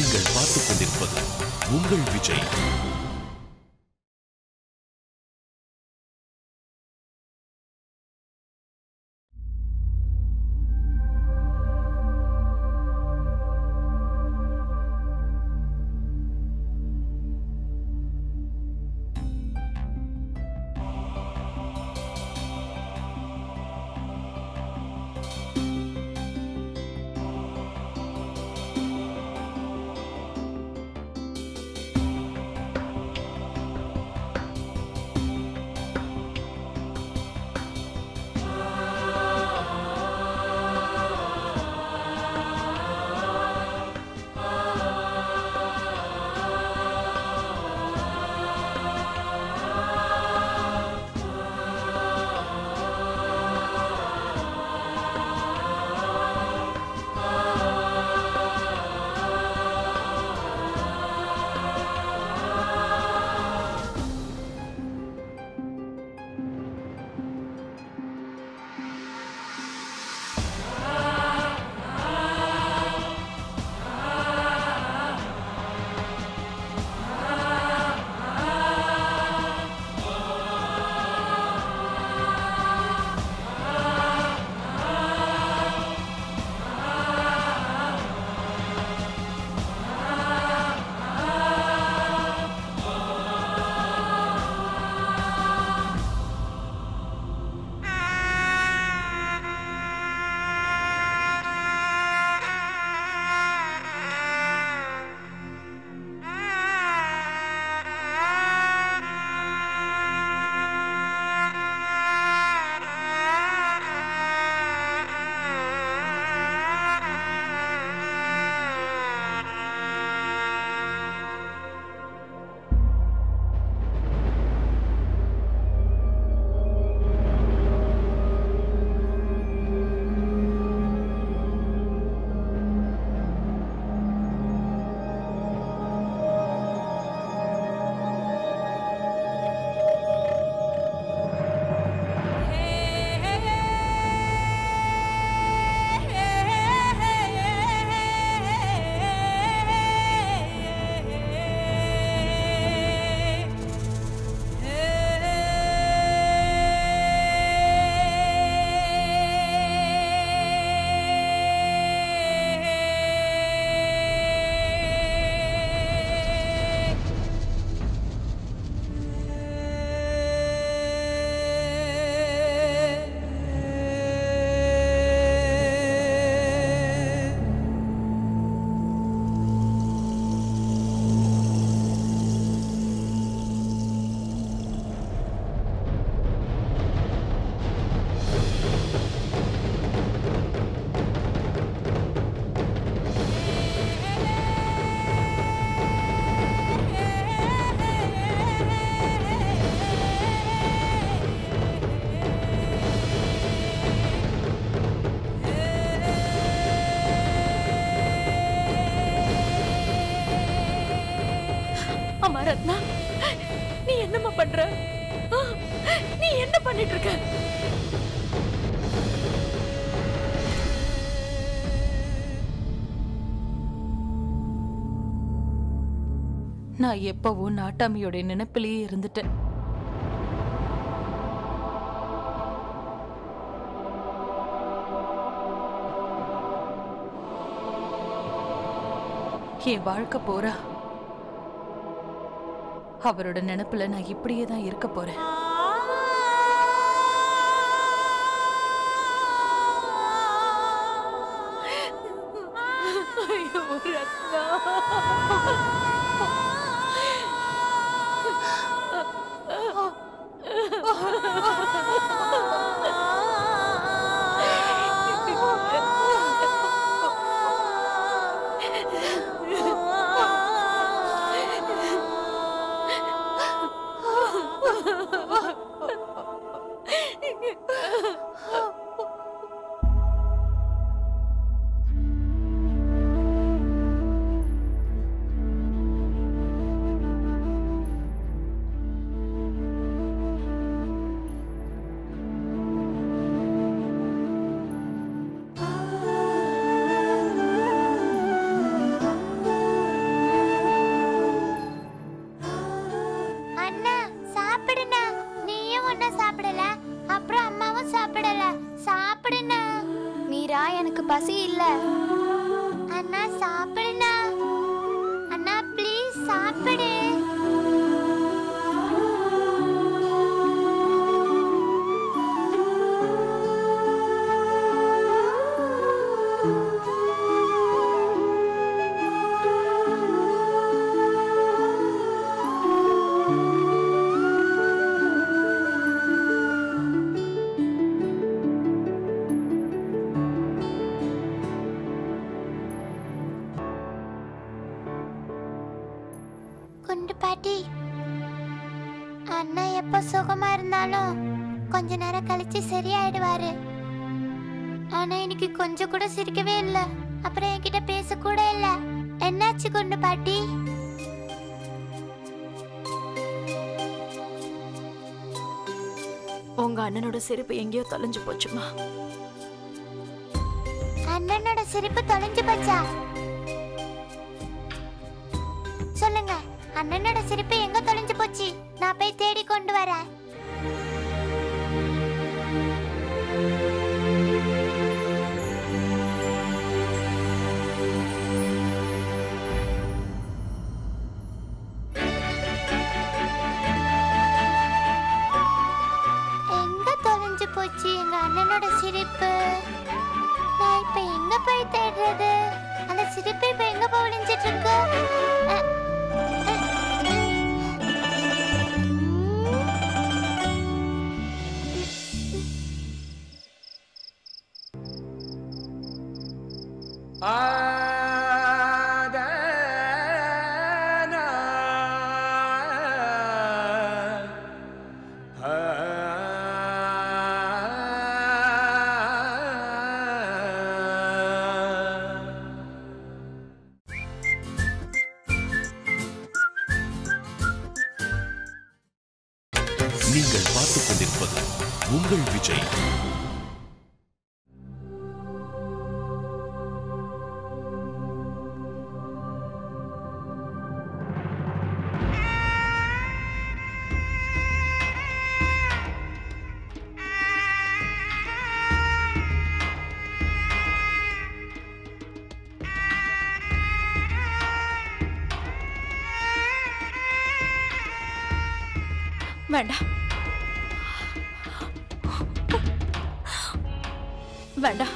நீங்கள் பார்த்துக் கொண்டிருப்பது உங்கள் விஜய். ரத்னா, நீ என்னம்மா பண்ற? நீ என்ன பண்ணிட்டு இருக்க? நான் எப்பவும் நாட்டாமியோட நினைப்பிலேயே இருந்துட்டேன். என் வாழ்க்கை போறா அவரோட நினைப்புல நான் இப்படியே தான் இருக்க போறேன். ஐயோ ரத்னா, மீரா, எனக்கு பசி இல்ல. அண்ணா சாப்பிடுண்ணா. அண்ணா ப்ளீஸ் சாப்பிடு. குண்டு பாட்டி, அண்ணா எப்ப சுகமா இருந்தாலும் கொஞ்ச நேரம் கழிச்சு சரியாயிடுவாரு. ஆனா இன்னைக்கு கொஞ்சம் கூட சிரிக்கவே இல்ல. அப்புறம் என்கிட்ட பேச கூட இல்ல. என்னாச்சு குண்டு பாட்டி? உங்க அண்ணனோட சிரிப்பு எங்கேயோ தொலைஞ்சு போச்சுமா. அண்ணனோட சிரிப்பு தொலைஞ்சு போச்சா? சொல்லுங்க, அண்ணனோட சிரிப்பு எங்க தொலைஞ்சு போச்சு? நான் போய் தேடி கொண்டு வரேன். எங்க தொலைஞ்சு போச்சு எங்க அண்ணனோட சிரிப்பு? நான் இப்ப எங்க போய் தேடுறது? அந்த சிரிப்பு இப்ப எங்க போய் ஒளிஞ்சிட்டு இருக்கு? நீங்கள் பார்த்துக் கொண்டிருப்பது உங்கள் விஜய். வேண்டாம் வேண்டாம்,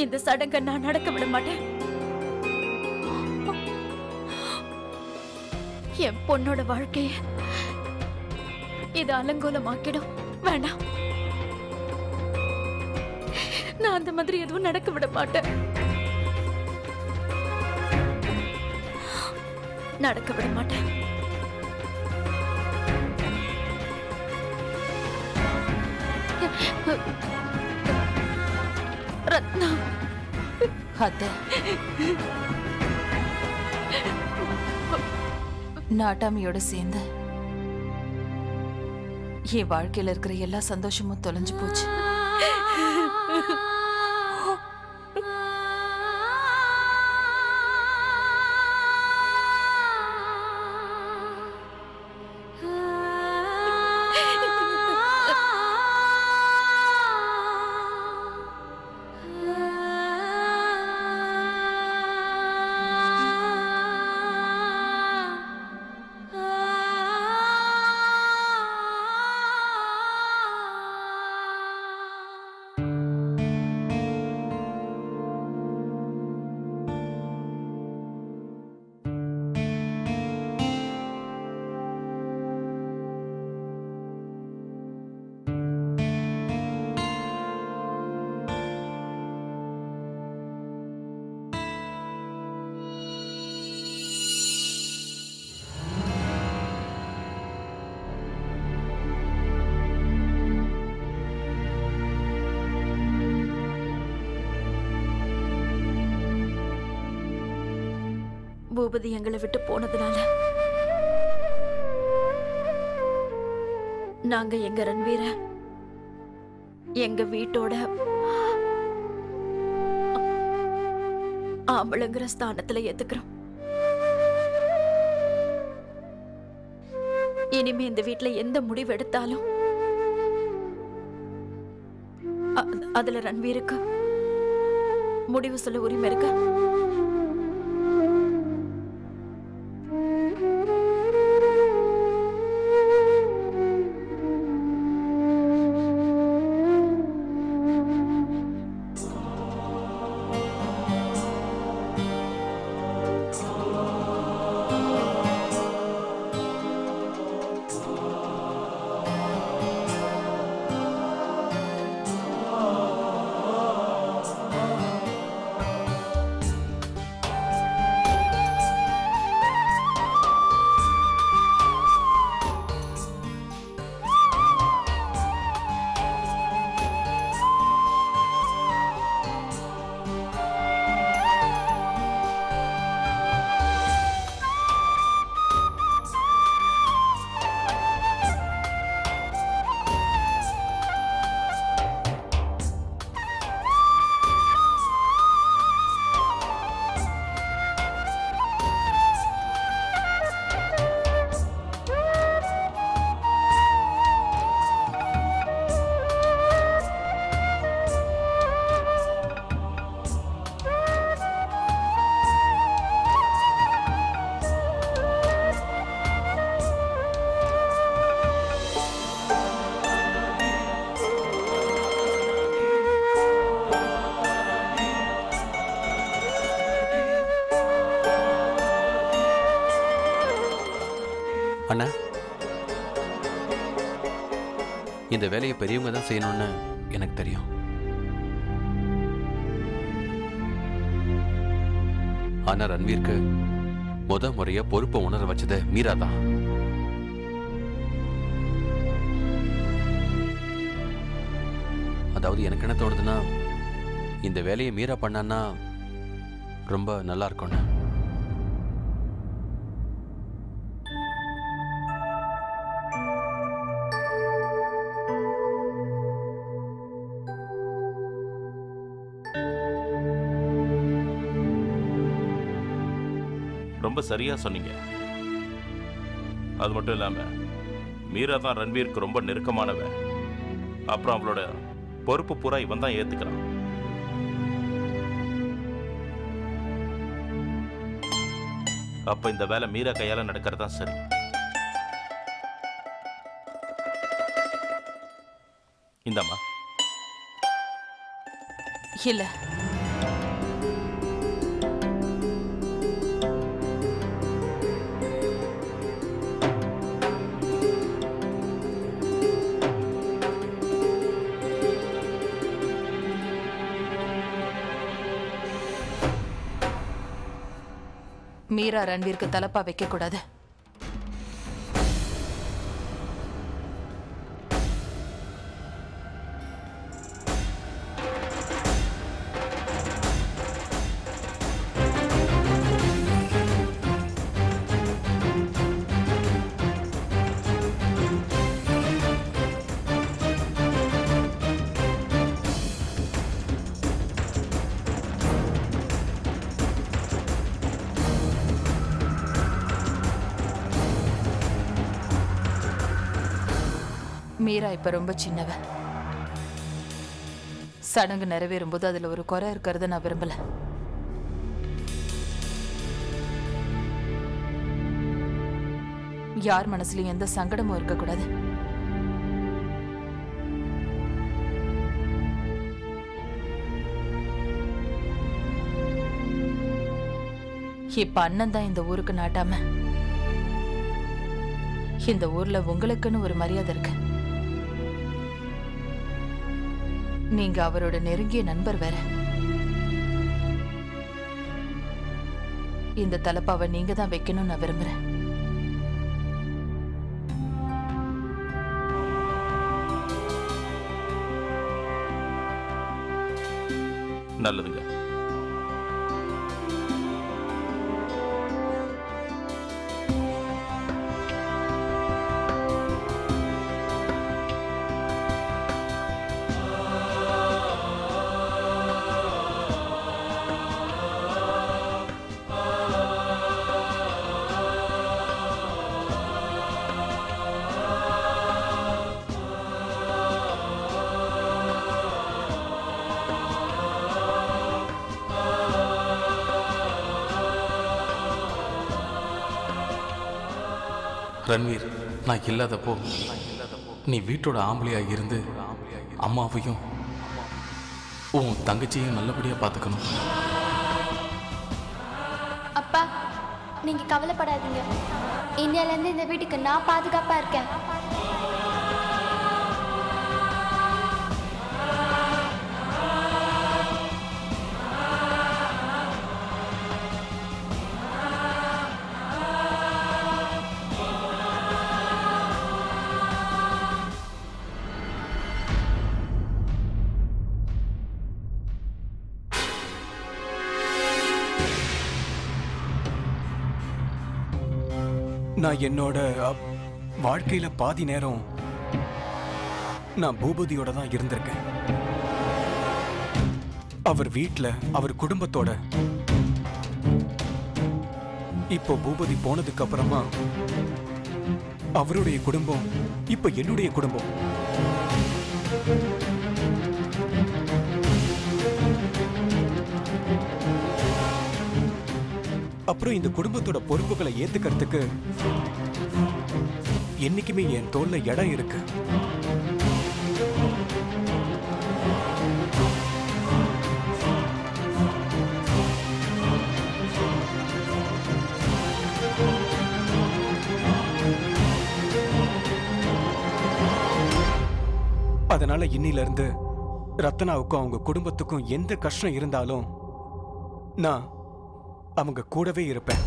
இந்த சடங்கை நான் நடக்க விட மாட்டேன். என் பொண்ணோட வாழ்க்கைய இது அலங்கோலமாக்கிடும். வேண்டாம், நான் அந்த மாதிரி எதுவும் நடக்க விட மாட்டேன். நடக்க விட மாட்டேன். ரத்னா, அத்தை, நாட்டாமியோட சேர்ந்து என் வாழ்க்கையில இருக்கிற எல்லா சந்தோஷமும் தொலைஞ்சு போச்சு. பூபதி எங்களை விட்டு போனதுனால நாங்க எங்க ரன்வீர எங்க வீட்டோட ஆம்பளங்கிற ஸ்தானத்துல ஏத்துக்கிறோம். இனிமே இந்த வீட்டுல எந்த முடிவு எடுத்தாலும் அதுல ரன்வீருக்கு முடிவு சொல்ல உரிமை இருக்கு. அண்ணா, இந்த வேலையை பெரியவங்க தான் செய்யணும்னு எனக்கு தெரியும். ஆனா ரன்வீருக்கு முறையா பொறுப்பை உணர வச்சது மீரா தான். அதாவது எனக்கு என்ன தோணுதுன்னா, இந்த வேலையை மீரா பண்ணான்னா ரொம்ப நல்லா இருக்கும்ண்ணா. ரொம்ப சரியா சொன்னீங்க. அது மட்டும் இல்லாம மீரா தான் ரன்வீருக்கு ரொம்ப நெருக்கமானவ. அப்புறம் அவளோட பொறுப்பு பூரா இவன் தான் ஏத்துக்கிறான். அப்ப இந்த வேலை மீரா கையால நடக்கிறதா சரி. இந்தம்மா. இல்ல, மீரா ரன்வீருக்கு தலப்பா வைக்க கூடாது. மீரா இப்ப ரொம்ப சின்னவ. சடங்கு நிறைவேறும் போது அதுல ஒரு குறை இருக்கிறத நான் விரும்பல. யார் மனசுலயும் எந்த சங்கடமும் இருக்கக்கூடாது. இப்ப அண்ணன் தான் இந்த ஊருக்கு நாட்டாம. இந்த ஊர்ல உங்களுக்குன்னு ஒரு மரியாதை இருக்கு. நீங்க அவரோட நெருங்கிய நண்பர் வேற. இந்த தலப்பாவை நீங்க தான் வைக்கணும்னு நான் விரும்புறேன். நல்லதுங்க. ரன்வீர், நான் இல்லாதப்போ நீ வீட்டோட ஆம்பளையா இருந்து அம்மாவையும் உன் தங்கச்சியையும் நல்லபடியா பார்த்துக்கணும். அப்பா, நீங்க கவலைப்படாதீங்க. இன்னையில இருந்து இந்த வீட்டுக்கு நான் பாதுகாப்பா இருக்கேன். நான் என்னோட வாழ்க்கையில பாதி நேரம் நான் பூபதியோட தான் இருந்திருக்கேன். அவர் வீட்ல, அவர் குடும்பத்தோட. இப்போ பூபதி போனதுக்கு அப்புறமா அவருடைய குடும்பம் இப்ப என்னுடைய குடும்பம். அப்புறம் இந்த குடும்பத்தோட பொறுப்புகளை ஏத்துக்கிறதுக்கு என்னைக்குமே என் தோல்ல இடம் இருக்கு. அதனால இன்னில இருந்து ரத்னாவுக்கும் அவங்க குடும்பத்துக்கும் எந்த கஷ்டம் இருந்தாலும் நான் அவங்க கூடவே இருப்பேன்.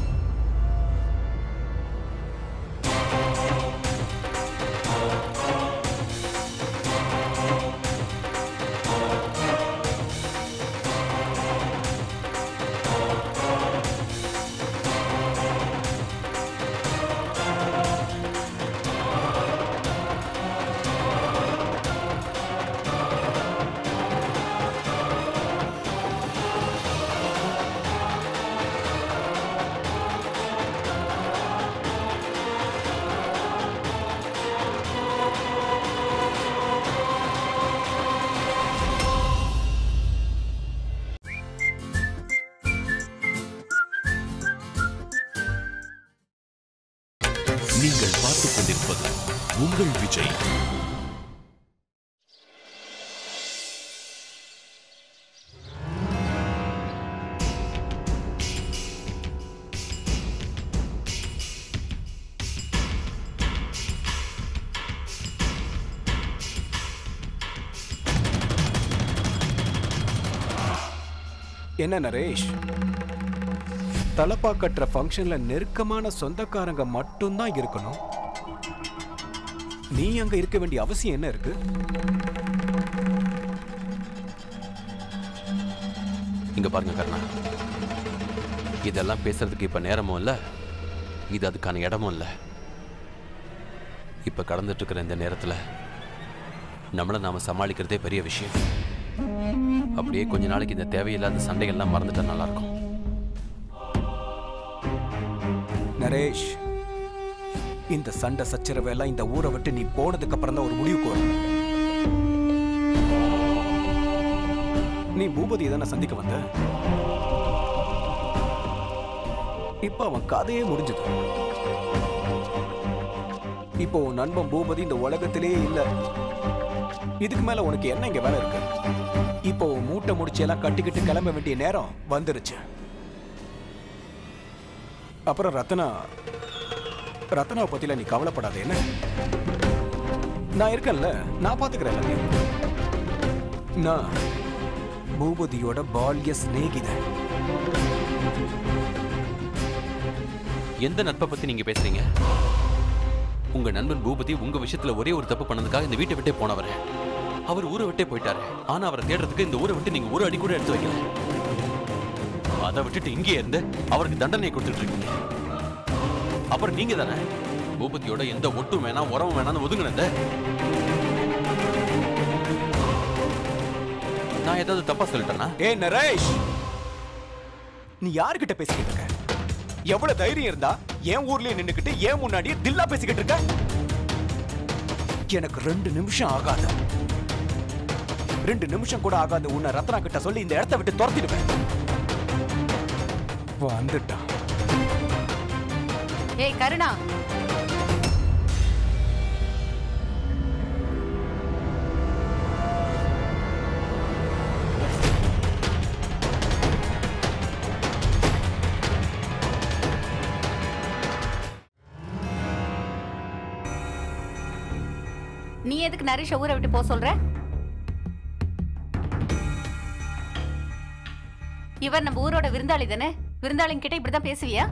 நீங்கள் பார்த்துக் கொண்டிருப்பது உங்கள் விஜய். என்ன நரேஷ், தலப்பா கட்டுற ஃபங்க்ஷன்ல நெருக்கமான சொந்தக்காரங்க மட்டும்தான் இருக்கணும். நீ அங்க இருக்க வேண்டிய அவசியம் என்ன இருக்கு? இங்க பாருங்க கர்ணா, இதெல்லாம் பேசுறதுக்கு இப்ப நேரமும் இல்ல, இது அதுக்கான இடமும் இல்ல. இப்ப கடந்துட்டு இருக்கிற இந்த நேரத்துல நம்மள நாம சமாளிக்கிறதே பெரிய விஷயம். அப்படியே கொஞ்ச நாளைக்கு இந்த தேவையில்லாத சண்டைகள்லாம் மறந்துட்டா நல்லா இருக்கும். நரேஷ், இந்த சண்டை சச்சரவு எல்லாம் இந்த ஊரை விட்டு நீ போனதுக்கு அப்புறம் தான் ஒரு முடிவுக்கு வரும். நீ பூபதியை தானே சந்திக்க வந்த. இப்ப அவன் கதையே முடிஞ்சது. இப்போ உன் நண்பன் பூபதி இந்த உலகத்திலேயே இல்ல. இதுக்கு மேல உனக்கு என்ன இங்க வேலை இருக்கு? இப்போ மூட்டை முடிச்சு எல்லாம் கட்டிக்கிட்டு கிளம்ப வேண்டிய நேரம் வந்துருச்சு. அப்புறம் ரத்னாவை பத்தில நீ கவலைப்படாத. என்ன, நான் இருக்கேன்ல, நான் பாத்துக்கிறேன் எல்லாத்தையும். நான் பூபதியோட பால்ய சிநேகிதன். எந்த நட்பை பத்தி நீங்க பேசுறீங்க? உங்க நண்பன் பூபதி உங்க விஷயத்துல ஒரே ஒரு தப்பு பண்ணதுக்காக இந்த வீட்டை விட்டே போனவர். அவர் ஊரை விட்டே போயிட்டாரு. ஆனா அவரை தேடுறதுக்கு இந்த ஊரை விட்டு நீங்க ஒரு அடி கூட எடுத்து வைக்கல. அதை விட்டுட்டு இங்கே இருந்து அவருக்கு தண்டனை கொடுத்துட்டு இருக்கீங்க. அப்புறம் நீங்க தானே பூபதியோட எந்த ஒட்டும் வேணாம் உரமும் வேணாம்னு ஒதுங்கினது. நான் ஏதாவது தப்பா சொல்லிட்டேனா? ஏய் நரேஷ், நீ யாருக்கிட்ட பேசிக்கிட்டு இருக்க? எவ்வளவு தைரியம் இருந்தா என் ஊர்லயே நின்னுக்கிட்டு ஏன் முன்னாடியே தில்லா பேசிக்கிட்டு இருக்க? எனக்கு 2 நிமிஷம் ஆகாது. 2 நிமிஷம் கூட ஆகாது. உன்னை ரத்னா கிட்ட சொல்லி இந்த இடத்தை விட்டு துரத்திடுவேன். வந்துட்டான். ஏய் கருணா, எதுக்கு நரேஷ ஊரை விட்டு போக சொல்ற? இவர் நம்ம ஊரோட விருந்தாளி தானே, விருந்தாளிங்க கிட்ட இப்படிதான் பேசுவியா?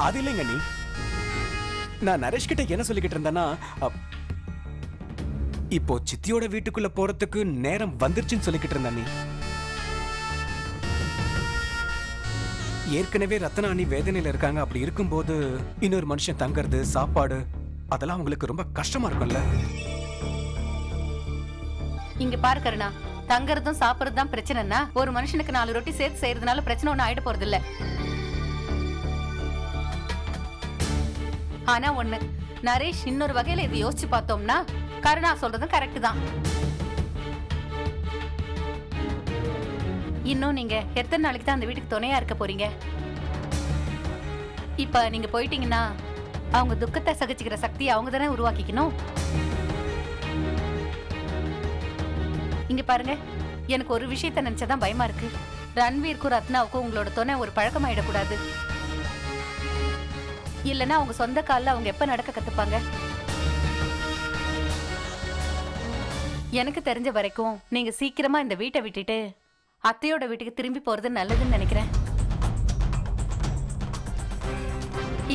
அது இல்லைங்க நீ. நான் நரேஷ் கிட்ட என்ன சொல்லிக்கிட்டு இருந்தேன்னா, இப்போ சித்தியோட வீட்டுக்குள்ள போறதுக்கு நேரம் வந்துருச்சுன்னு சொல்லிக்கிட்டு இருந்த நீ. ஏற்கனவே ரத்னா அண்ணி வேதனையில இருக்காங்க. அப்படி இருக்கும்போது இன்னொரு மனுஷன் தங்கறது, சாப்பாடு அதெல்லாம் உங்களுக்கு ரொம்ப கஷ்டமா இருக்கும்ல. இங்க பாரு கருணா, தங்கறதும் சாப்பிடறதும் தான் பிரச்சனைனா ஒரு மனுஷனுக்கு 4 ரொட்டி சேர்த்து செய்யறதுனால பிரச்சனை ஒன்னும் ஆயிட போறது இல்ல. ஆனா ஒண்ணு, நரேஷ் இன்னொரு வகையில இது யோசிச்சு பார்த்தோம்னா கருணா சொல்றதும் கரெக்ட் தான். இன்னும் நீங்க எத்தனை நாளைக்கு தான் அந்த வீட்டுக்கு துணையா இருக்க போறீங்க? இப்ப நீங்க போயிட்டீங்கன்னா அவங்க துக்கத்தை சகிச்சுக்கிற சக்தியை அவங்க தானே உருவாக்கிக்கணும். இங்க பாருங்க, எனக்கு ஒரு விஷயத்த நினைச்சதான் பயமா இருக்கு. ரன்வீருக்கும் ரத்னாவுக்கும் உங்களோட துணை ஒரு பழக்கமாயிடக்கூடாது. இல்லைன்னா அவங்க சொந்த காலில் அவங்க எப்ப நடக்க கத்துப்பாங்க? எனக்கு தெரிஞ்ச வரைக்கும் நீங்க சீக்கிரமா இந்த வீட்டை விட்டுட்டு அத்தையோட வீட்டுக்கு திரும்பி போறது நல்லதுன்னு நினைக்கிறேன்.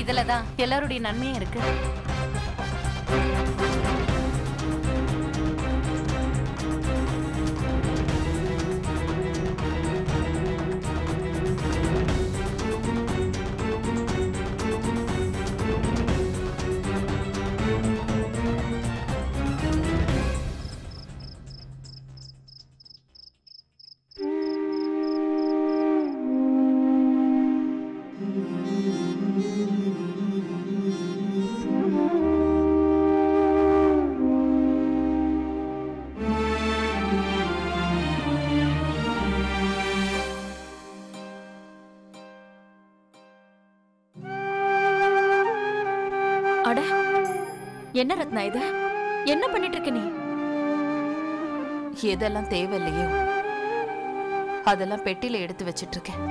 இதுலதான் எல்லாருடைய நன்மையும் இருக்கு. அட, என்ன ரத்னா இது? என்ன பண்ணிட்டு இருக்க நீ? எதெல்லாம் தேவையில்லையோ அதெல்லாம் பெட்டியில எடுத்து வச்சிட்டு இருக்கேன்.